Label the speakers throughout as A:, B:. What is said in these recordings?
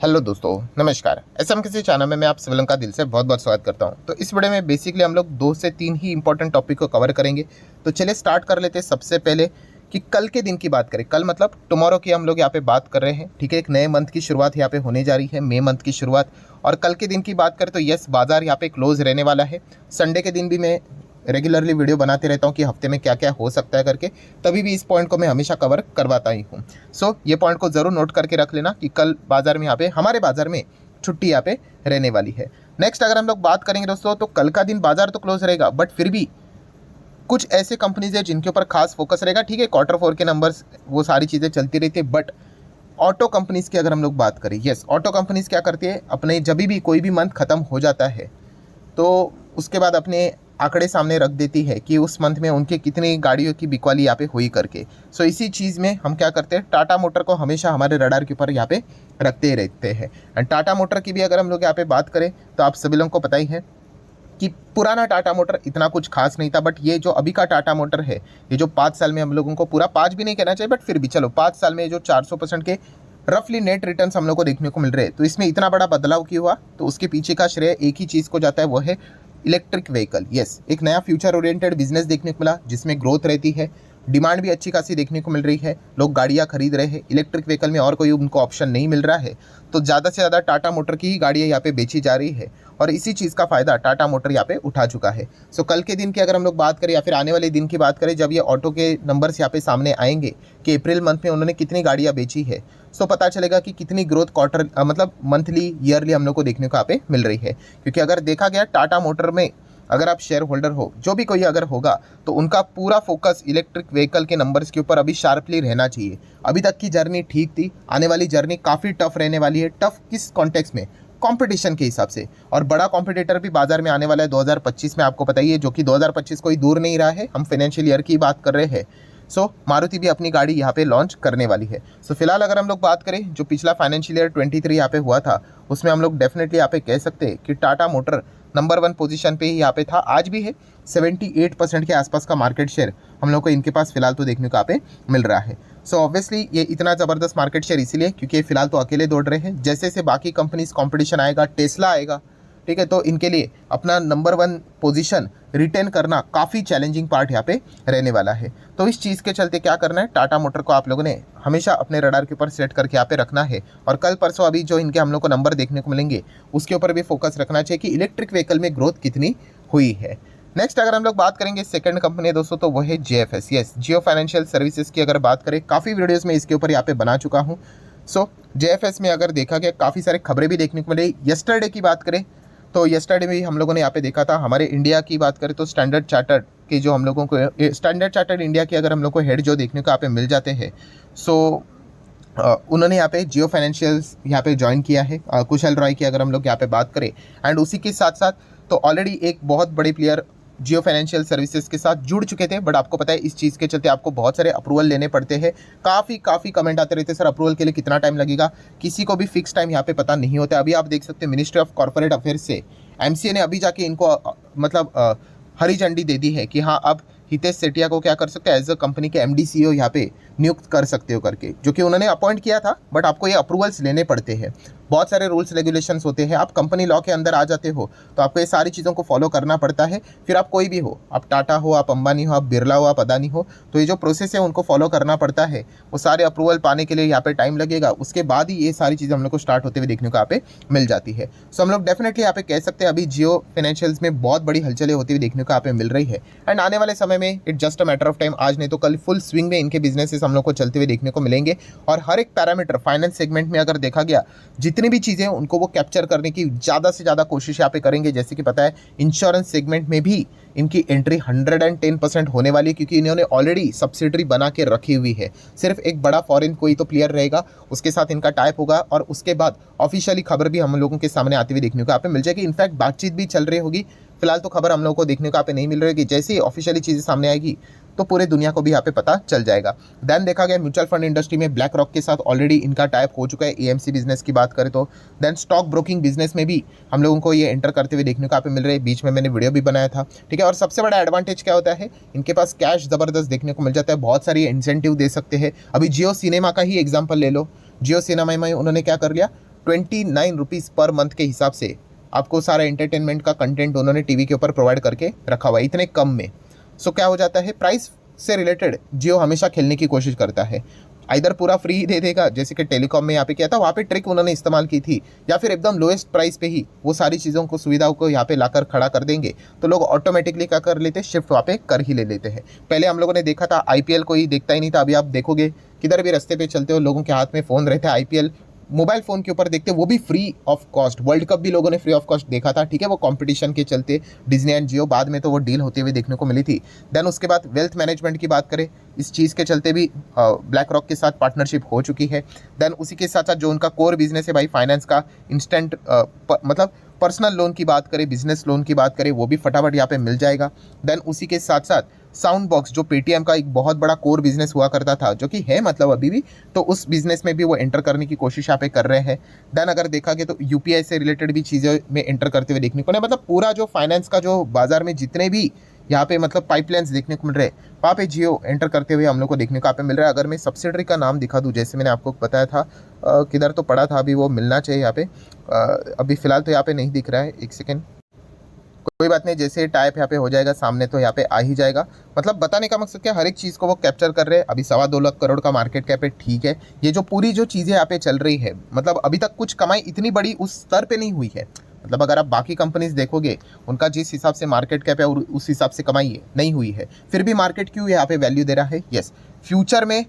A: Hello दोस्तों, नमस्कार। SM किसी चैनल में मैं आप सभी लोगों का दिल से बहुत बहुत स्वागत करता हूं। तो इस वीडियो में बेसिकली हम लोग 2 से 3 ही इंपॉर्टेंट टॉपिक को कवर करेंगे। तो चलिए स्टार्ट कर लेते हैं। सबसे पहले कि कल के दिन की बात करें, कल मतलब टुमारो की हम लोग यहाँ पे बात कर रहे हैं। ठीक है, एक नए मंथ की शुरुआत यहाँ पे होने जा रही है, मई मंथ की शुरुआत। और कल के दिन की बात करें तो यस, बाजार यहाँ पे क्लोज रहने वाला है। संडे के दिन भी मैं रेगुलरली वीडियो बनाते रहता हूँ कि हफ्ते में क्या क्या हो सकता है करके, तभी भी इस पॉइंट को मैं हमेशा कवर करवाता ही हूँ। सो ये पॉइंट को ज़रूर नोट करके रख लेना कि कल बाजार में यहाँ पे हमारे बाजार में छुट्टी यहाँ पे रहने वाली है। नेक्स्ट अगर हम लोग बात करेंगे दोस्तों, तो कल का दिन बाजार तो क्लोज रहेगा, बट फिर भी कुछ ऐसे कंपनीज है जिनके ऊपर खास फोकस रहेगा। ठीक है, क्वार्टर 4 के नंबर्स वो सारी चीज़ें चलती रहती है, बट ऑटो कंपनीज़ की अगर हम लोग बात करें, यस, ऑटो कंपनीज़ क्या करती है, अपने जब भी कोई भी मंथ खत्म हो जाता है तो उसके बाद अपने आंकड़े सामने रख देती है कि उस मंथ में उनके कितनी गाड़ियों की बिकवाली यहाँ पे हुई करके। सो इसी चीज़ में हम क्या करते हैं, टाटा मोटर को हमेशा हमारे रडार के ऊपर यहाँ पे रखते ही रहते हैं। एंड टाटा मोटर की भी अगर हम लोग यहाँ पे बात करें तो आप सभी लोगों को पता ही है कि पुराना टाटा मोटर इतना कुछ खास नहीं था, बट ये जो अभी का टाटा मोटर है, ये जो 5 साल में हम लोगों को, पूरा 5 भी नहीं कहना चाहिए बट फिर भी चलो 5 साल में जो 400% के रफली नेट रिटर्न्स हम लोग को देखने को मिल रहे हैं, तो इसमें इतना बड़ा बदलाव क्यों हुआ, तो उसके पीछे का श्रेय एक ही चीज़ को जाता है, वो है इलेक्ट्रिक व्हीकल। यस, एक नया फ्यूचर ओरिएंटेड बिजनेस देखने को मिला जिसमें ग्रोथ रहती है, डिमांड भी अच्छी खासी देखने को मिल रही है, लोग गाड़ियाँ खरीद रहे हैं इलेक्ट्रिक व्हीकल में, और कोई उनको ऑप्शन नहीं मिल रहा है, तो ज़्यादा से ज़्यादा टाटा मोटर की ही गाड़ियाँ यहाँ पे बेची जा रही है और इसी चीज़ का फ़ायदा टाटा मोटर यहाँ पे उठा चुका है। सो कल के दिन की अगर हम लोग बात करें या फिर आने वाले दिन की बात करें, जब ये ऑटो के नंबर्स यहाँ पे सामने आएंगे कि अप्रैल मंथ में उन्होंने कितनी गाड़ियाँ बेची है, सो पता चलेगा कि कितनी ग्रोथ क्वार्टर मतलब मंथली ईयरली हम लोग को देखने को यहाँ पे मिल रही है। क्योंकि अगर देखा गया टाटा मोटर में, अगर आप शेयर होल्डर हो, जो भी कोई अगर होगा, तो उनका पूरा फोकस इलेक्ट्रिक व्हीकल के नंबर्स के ऊपर अभी शार्पली रहना चाहिए। अभी तक की जर्नी ठीक थी, आने वाली जर्नी काफ़ी टफ रहने वाली है। टफ किस कॉन्टेक्स्ट में, कंपटीशन के हिसाब से, और बड़ा कॉम्पिटिटर भी बाजार में आने वाला है 2025 में, आपको पता ही है, जो कि 2025 कोई दूर नहीं रहा है, हम फाइनेंशियल ईयर की बात कर रहे हैं। सो मारुति भी अपनी गाड़ी यहाँ पे लॉन्च करने वाली है। सो फिलहाल अगर हम लोग बात करें, जो पिछला फाइनेंशियल ईयर 23 यहाँ पे हुआ था, उसमें हम लोग डेफिनेटली यहाँ पे कह सकते हैं कि टाटा मोटर नंबर 1 पोजीशन पे ही यहाँ पे था, आज भी है। 78% के आसपास का मार्केट शेयर हम लोग को इनके पास फिलहाल तो देखने को यहाँ पे मिल रहा है। सो ऑब्वियसली ये इतना ज़बरदस्त मार्केट शेयर इसीलिए क्योंकि फिलहाल तो अकेले दौड़ रहे हैं। जैसे जैसे बाकी कंपनीज कंपटीशन आएगा, टेस्ला आएगा, ठीक है, तो इनके लिए अपना नंबर 1 पोजीशन रिटेन करना काफ़ी चैलेंजिंग पार्ट यहाँ पे रहने वाला है। तो इस चीज़ के चलते क्या करना है, टाटा मोटर को आप लोगों ने हमेशा अपने रडार के ऊपर सेट करके यहाँ पे रखना है। और कल परसों अभी जो इनके हम लोग को नंबर देखने को मिलेंगे, उसके ऊपर भी फोकस रखना चाहिए कि इलेक्ट्रिक व्हीकल में ग्रोथ कितनी हुई है। नेक्स्ट अगर हम लोग बात करेंगे सेकंड कंपनी दोस्तों, तो वो है जेएफएस। यस, जियो फाइनेंशियल सर्विसेज की अगर बात करें, काफ़ी वीडियोस में इसके ऊपर यहाँ पे बना चुका हूँ। सो जेएफएस में अगर देखा गया, काफ़ी सारे खबरें भी देखने को मिले। यस्टरडे की बात करें तो यस्टरडे में भी हम लोगों ने यहाँ पे देखा था, हमारे इंडिया की बात करें तो स्टैंडर्ड चार्टर्ड के जो हम लोगों को, स्टैंडर्ड चार्टर्ड इंडिया के अगर हम लोग को हेड जो देखने को यहाँ पे मिल जाते हैं, सो उन्होंने यहाँ पे जियो फाइनेंशियल्स यहाँ पे ज्वाइन किया है। कुशल रॉय की अगर हम लोग यहाँ पे बात करें, एंड उसी के साथ साथ तो ऑलरेडी एक बहुत बड़े प्लेयर जियो फाइनेंशियल सर्विसेज के साथ जुड़ चुके थे, बट आपको पता है इस चीज़ के चलते आपको बहुत सारे अप्रूवल लेने पड़ते हैं। काफ़ी कमेंट आते रहते हैं, सर अप्रूवल के लिए कितना टाइम लगेगा, किसी को भी फिक्स टाइम यहाँ पे पता नहीं होता। अभी आप देख सकते हैं मिनिस्ट्री ऑफ कॉर्पोरेट अफेयर्स से एमसीए ने अभी जाके इनको हरी झंडी दे दी है कि हाँ, अब हितेश सेठिया को क्या कर सकते हैं, एज अ कंपनी के एमडी सीईओ यहाँ पे नियुक्त कर सकते हो करके, जो कि उन्होंने अपॉइंट किया था, बट आपको ये अप्रूवल्स लेने पड़ते हैं। बहुत सारे रूल्स रेगुलेशंस होते हैं। आप कंपनी लॉ के अंदर आ जाते हो तो आपको ये सारी चीज़ों को फॉलो करना पड़ता है। फिर आप कोई भी हो, आप टाटा हो, आप अंबानी हो, आप बिरला हो, आप अदानी हो, तो ये जो प्रोसेस है उनको फॉलो करना पड़ता है। वो सारे अप्रूवल पाने के लिए यहाँ पे टाइम लगेगा, उसके बाद ही ये सारी चीज़ें हम लोग को स्टार्ट होते हुए देखने को यहाँ पे मिल जाती है। सो हम लोग डेफिनेटली यहाँ पे कह सकते हैं अभी जियो फाइनेंशियल्स में बहुत बड़ी हलचलें होती हुई देखने को यहाँ पे मिल रही है। एंड आने वाले समय में it just a matter of time, आज नहीं तो कल फुल स्विंग में इनके बिजनेसेस हम लोग को चलते हुए देखने को मिलेंगे। और हर एक पैरामीटर फाइनेंस सेगमेंट में अगर देखा गया, जितनी भी चीज़ें उनको वो कैप्चर करने की ज़्यादा से ज़्यादा कोशिश यहाँ पे करेंगे। जैसे कि पता है इंश्योरेंस सेगमेंट में भी इनकी एंट्री 110% होने वाली है, क्योंकि इन्होंने ऑलरेडी सब्सिडरी बना के रखी हुई है। सिर्फ एक बड़ा फॉरेन कोई तो प्लेयर रहेगा, उसके साथ इनका टाइप होगा और उसके बाद ऑफिशियली खबर भी हम लोगों के सामने आती हुई देखने को यहाँ पे मिल जाएगी। इनफैक्ट बातचीत भी चल रही होगी, फिलहाल तो खबर हम लोगों को देखने को यहाँ पे नहीं मिल रही है। जैसे ही ऑफिशियली चीज़ें सामने आएगी तो पूरे दुनिया को भी यहाँ पे पता चल जाएगा। देन देखा गया म्यूचुअल फंड इंडस्ट्री में ब्लैक रॉक के साथ ऑलरेडी इनका टाइप हो चुका है, एएमसी बिजनेस की बात करें तो। देन स्टॉक ब्रोकिंग बिजनेस में भी हम लोगों को ये एंटर करते हुए देखने को यहाँ पे मिल रहे हैं। बीच में मैंने वीडियो भी बनाया था, ठीक है। और सबसे बड़ा एडवांटेज क्या होता है, इनके पास कैश ज़बरदस्त देखने को मिल जाता है, बहुत सारी इंसेंटिव दे सकते हैं। अभी जियो सिनेमा का ही एग्जाम्पल ले लो, जियो सिनेमा में उन्होंने क्या कर लिया, ₹29 पर मंथ के हिसाब से आपको सारा एंटरटेनमेंट का कंटेंट उन्होंने टीवी के ऊपर प्रोवाइड करके रखा हुआ है इतने कम में। सो क्या हो जाता है, प्राइस से रिलेटेड जियो हमेशा खेलने की कोशिश करता है। इधर पूरा फ्री ही दे देगा, जैसे कि टेलीकॉम में यहाँ पे किया था, वहाँ पे ट्रिक उन्होंने इस्तेमाल की थी, या फिर एकदम लोएस्ट प्राइस पे ही वो सारी चीज़ों को, सुविधाओं को यहाँ पे लाकर खड़ा कर देंगे, तो लोग ऑटोमेटिकली क्या कर लेते हैं, शिफ्ट वहाँ पे कर ही ले लेते हैं। पहले हम लोगों ने देखा था आईपीएल कोई देखता ही नहीं था, अभी आप देखोगे किधर भी रास्ते पे चलते हो लोगों के हाथ में फ़ोन रहता है, आईपीएल मोबाइल फ़ोन के ऊपर देखते, वो भी free of cost. World cup भी लोगों ने फ्री ऑफ कॉस्ट देखा था, ठीक है, वो कंपटीशन के चलते डिज्नी एंड जियो, बाद में तो वो डील होते हुए देखने को मिली थी। देन उसके बाद वेल्थ मैनेजमेंट की बात करें, इस चीज़ के चलते भी ब्लैक रॉक के साथ पार्टनरशिप हो चुकी है। देन उसी के साथ साथ जो उनका कोर बिजनेस है भाई, फाइनेंस का इंस्टेंट मतलब पर्सनल लोन की बात करें, बिजनेस लोन की बात करें, वो भी फटाफट यहाँ पे मिल जाएगा। देन उसी के साथ साथ साउंड बॉक्स, जो पेटीएम का एक बहुत बड़ा कोर बिजनेस हुआ करता था, जो कि है मतलब अभी भी, तो उस बिजनेस में भी वो एंटर करने की कोशिश यहाँ पे कर रहे हैं। देन अगर देखा गया तो यूपीआई से रिलेटेड भी चीज़ें में एंटर करते हुए देखने को नहीं, मतलब पूरा जो फाइनेंस का जो बाजार में जितने भी यहाँ पे मतलब पाइपलाइंस देखने को मिल रहे हैं, वहाँ पे जियो एंटर करते हुए हम लोग को देखने को यहाँ पे मिल रहा है। अगर मैं सब्सिडरी का नाम दिखा दूँ, जैसे मैंने आपको बताया था, किधर तो पड़ा था, अभी वो मिलना चाहिए यहाँ पे, अभी फिलहाल तो यहाँ पे नहीं दिख रहा है, एक सेकेंड, कोई बात नहीं, जैसे टाइप यहाँ पे हो जाएगा सामने तो यहाँ पे आ ही जाएगा। मतलब बताने का मकसद क्या, हर एक चीज़ को वो कैप्चर कर रहे हैं। अभी 2.25 लाख करोड़ का मार्केट कैप है, ठीक है, ये जो पूरी जो चीज़ें यहाँ पे चल रही है, मतलब अभी तक कुछ कमाई इतनी बड़ी उस स्तर पे नहीं हुई है। मतलब अगर आप बाकी कंपनीज देखोगे, उनका जिस हिसाब से मार्केट कैप है और उस हिसाब से कमाई नहीं हुई है, फिर भी मार्केट क्यों यहाँ पे वैल्यू दे रहा है। यस, फ्यूचर में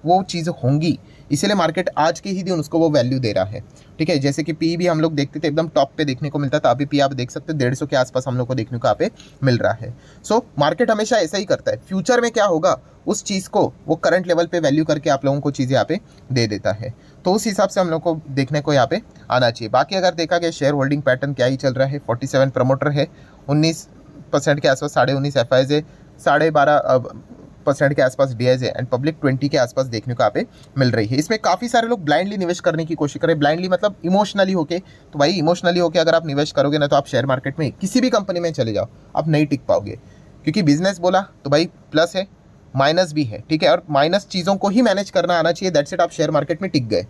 A: वो चीज़ें होंगी, इसीलिए मार्केट आज के ही दिन उसको वो वैल्यू दे रहा है, ठीक है। जैसे कि पी भी हम लोग देखते थे एकदम टॉप पे देखने को मिलता था, अभी पी आप देख सकते हैं 150 के आसपास हम लोग को देखने को यहाँ पे मिल रहा है। सो मार्केट हमेशा ऐसा ही करता है, फ्यूचर में क्या होगा उस चीज़ को वो करंट लेवल पे वैल्यू करके आप लोगों को चीज़ें यहाँ पे दे देता है, तो उस हिसाब से हम लोग को देखने को यहाँ पे आना चाहिए। बाकी अगर देखा गया शेयर होल्डिंग पैटर्न क्या ही चल रहा है, 47 प्रमोटर है, 19% के आसपास, 19.5 एफआईज है, 12.5% के आसपास डीआईज है, एंड पब्लिक 20 के आसपास देखने को यहाँ पे मिल रही है। इसमें काफ़ी सारे लोग ब्लाइंडली निवेश करने की कोशिश करें, ब्लाइंडली मतलब इमोशनली होके, तो भाई इमोशनली होके अगर आप निवेश करोगे ना, तो आप शेयर मार्केट में किसी भी कंपनी में चले जाओ, आप नहीं टिक पाओगे, क्योंकि बिजनेस बोला तो भाई प्लस है माइनस भी है, ठीक है, और माइनस चीज़ों को ही मैनेज करना आना चाहिए, दैट्स इट, आप शेयर मार्केट में टिक गए।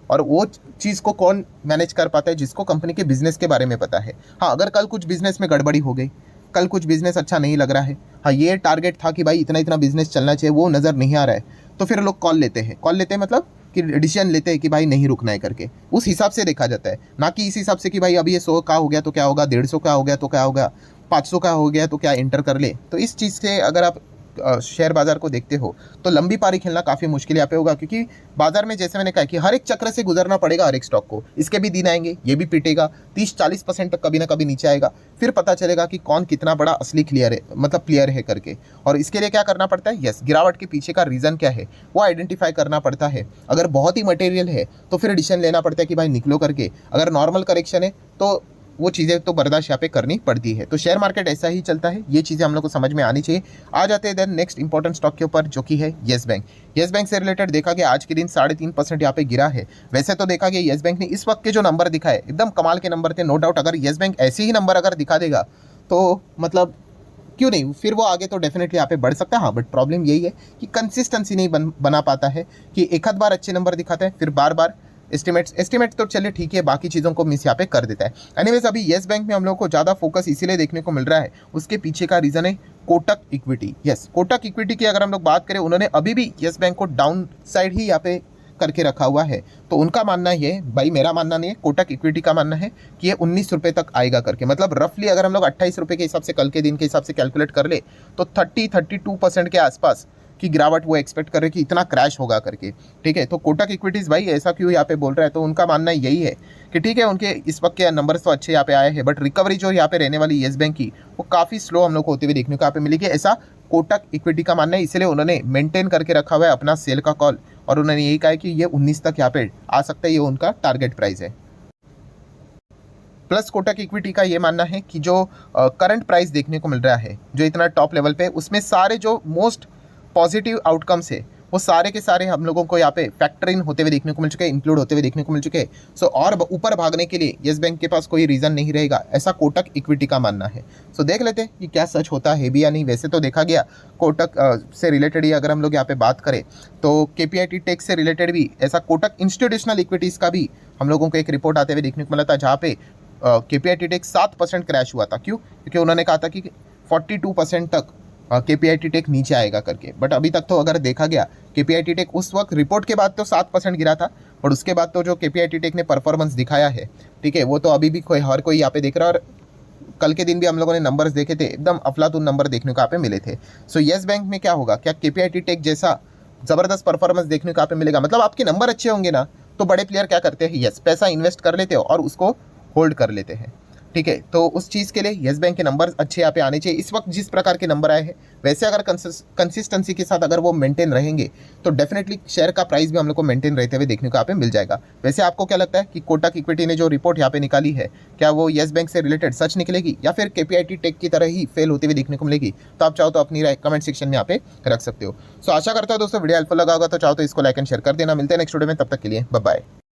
A: और वो चीज़ को कौन मैनेज कर पाता है, जिसको कंपनी के बिजनेस के बारे में पता है। हाँ, अगर कल कुछ बिजनेस में गड़बड़ी हो गई, कल कुछ बिजनेस अच्छा नहीं लग रहा है, हाँ ये टारगेट था कि भाई इतना इतना बिजनेस चलना चाहिए, वो नज़र नहीं आ रहा है, तो फिर लोग कॉल लेते हैं, मतलब कि डिसीजन लेते हैं कि भाई नहीं रुकना है करके, उस हिसाब से देखा जाता है, ना कि इस हिसाब से कि भाई अभी ये 100 का हो गया तो क्या होगा, 150 का हो गया तो क्या होगा, 500 का हो गया तो क्या एंटर कर ले। तो इस चीज़ से अगर आप शेयर बाजार को देखते हो तो लंबी पारी खेलना काफ़ी मुश्किल यहाँ पे होगा, क्योंकि बाजार में जैसे मैंने कहा कि हर एक चक्र से गुजरना पड़ेगा हर एक स्टॉक को, इसके भी दिन आएंगे, ये भी पिटेगा, 30-40% तक कभी ना कभी नीचे आएगा, फिर पता चलेगा कि कौन कितना बड़ा असली क्लियर है, मतलब प्लेयर है करके। और इसके लिए क्या करना पड़ता है, यस, गिरावट के पीछे का रीज़न क्या है वो आइडेंटिफाई करना पड़ता है। अगर बहुत ही मटेरियल है तो फिर डिसीजन लेना पड़ता है कि भाई निकलो करके, अगर नॉर्मल करेक्शन है तो वो चीज़ें तो बर्दाश्त यहाँ पे करनी पड़ती है। तो शेयर मार्केट ऐसा ही चलता है, ये चीज़ें हम लोग को समझ में आनी चाहिए। आ जाते हैं देन नेक्स्ट इंपॉर्टेंट स्टॉक के ऊपर, जो कि है येस बैंक। येस बैंक से रिलेटेड देखा गया आज के दिन 3.5% यहाँ पे गिरा है। वैसे तो देखा गया येस बैंक ने इस वक्त के जो नंबर दिखाए एकदम कमाल के नंबर थे, नो डाउट। अगर येस बैंक ऐसे ही नंबर अगर दिखा देगा तो मतलब क्यों नहीं, फिर वो आगे तो डेफिनेटली यहाँ पे बढ़ सकता है। हाँ, बट प्रॉब्लम यही है कि कंसिस्टेंसी नहीं बना पाता है, कि एक आध बार अच्छे नंबर दिखाते हैं फिर बार बार एस्टिमेट तो चलिए ठीक है, बाकी चीज़ों को मिस यहाँ पे कर देता है। एनीवेज अभी येस बैंक में हम लोग को ज़्यादा फोकस इसीलिए देखने को मिल रहा है, उसके पीछे का रीज़न है Kotak equity. Yes, Kotak equity की अगर हम लोग बात करें, उन्होंने अभी भी येस बैंक को डाउन साइड ही यहाँ पे करके रखा हुआ है। तो उनका मानना ये, भाई मेरा मानना नहीं है, कोटक इक्विटी का मानना है कि ये 19 रुपये तक आएगा करके। मतलब रफली अगर हम लोग 28 रुपये के हिसाब से कल के दिन के हिसाब से कैलकुलेट कर ले तो 32% के आसपास की गिरावट वो एक्सपेक्ट कर रहे कि इतना क्रैश होगा करके, ठीक है। तो कोटक इक्विटीज़ भाई ऐसा क्यों यहाँ पे बोल रहा है, तो उनका मानना यही है कि ठीक है, उनके इस वक्त के नंबर्स तो अच्छे यहाँ पे आए हैं, बट रिकवरी जो यहाँ पे रहने वाली येस बैंक की वो काफ़ी स्लो हम लोग को होते हुए देखने को यहाँ पे मिलेगी, ऐसा कोटक इक्विटी का मानना है। इसलिए उन्होंने मेंटेन करके रखा हुआ है अपना सेल का कॉल, और उन्होंने यही कहा है कि ये 19 तक यहाँ पे आ सकता है, ये उनका टारगेट प्राइस है। प्लस कोटक इक्विटी का ये मानना है कि जो करंट प्राइस देखने को मिल रहा है, जो इतना टॉप लेवल पे, उसमें सारे जो मोस्ट पॉजिटिव आउटकम्स है वो सारे के सारे हम लोगों को यहाँ पे फैक्टर इन होते हुए देखने को मिल चुके हैं, इंक्लूड होते हुए देखने को मिल चुके हैं। सो और ऊपर भागने के लिए येस बैंक के पास कोई रीज़न नहीं रहेगा, ऐसा कोटक इक्विटी का मानना है। सो देख लेते हैं कि क्या सच होता है भी या नहीं। वैसे तो देखा गया कोटक से रिलेटेड ही अगर हम लोग यहाँ पे बात करें तो केपीआईटी टेक से रिलेटेड भी ऐसा कोटक इंस्टीट्यूशनल इक्विटीज़ का भी हम लोगों को एक रिपोर्ट आते हुए देखने को मिला था, जहाँ पे केपीआईटी टेक 7% क्रैश हुआ था। क्यों? क्योंकि उन्होंने कहा था कि 42% तक केपीआईटी टेक नीचे आएगा करके। बट अभी तक तो अगर देखा गया केपीआईटी टेक उस वक्त रिपोर्ट के बाद तो 7% गिरा था, और उसके बाद तो जो केपीआईटी टेक ने परफॉर्मेंस दिखाया है, ठीक है, वो तो अभी भी हर कोई यहाँ पे देख रहा है। और कल के दिन भी हम लोगों ने नंबर्स देखे थे, एकदम अफलातून नंबर देखने को यहाँ पे मिले थे। सो येस बैंक में क्या होगा, क्या केपीआईटी टेक जैसा ज़बरदस्त परफॉर्मेंस देखने को यहाँ पे मिलेगा? मतलब आपके नंबर अच्छे होंगे ना, तो बड़े प्लेयर क्या करते हैं, यस पैसा इन्वेस्ट कर लेते हो और उसको होल्ड कर लेते हैं, ठीक है। तो उस चीज़ के लिए येस बैंक के नंबर अच्छे यहाँ पे आने चाहिए। इस वक्त जिस प्रकार के नंबर आए हैं, वैसे अगर कंसिस्टेंसी के साथ अगर वो मेंटेन रहेंगे तो डेफिनेटली शेयर का प्राइस भी हम लोग को मेंटेन रहते हुए देखने को यहाँ पे मिल जाएगा। वैसे आपको क्या लगता है कि कोटक इक्विटी ने जो रिपोर्ट यहाँ पे निकाली है, क्या वो येस बैंक से रिलेटेड सच निकलेगी या फिर केपीआईटी टेक की तरह ही फेल होते हुए देखने को मिलेगी? तो आप चाहो तो अपनी राय कमेंट सेक्शन में यहाँ पे रख सकते हो। सो आशा करता हूँ दोस्तों वीडियो हेल्पफुल लगा होगा, तो चाहो तो इसको लाइक एंड शेयर कर देना। मिलते हैं नेक्स्ट वीडियो में, तब तक के लिए बाय बाय।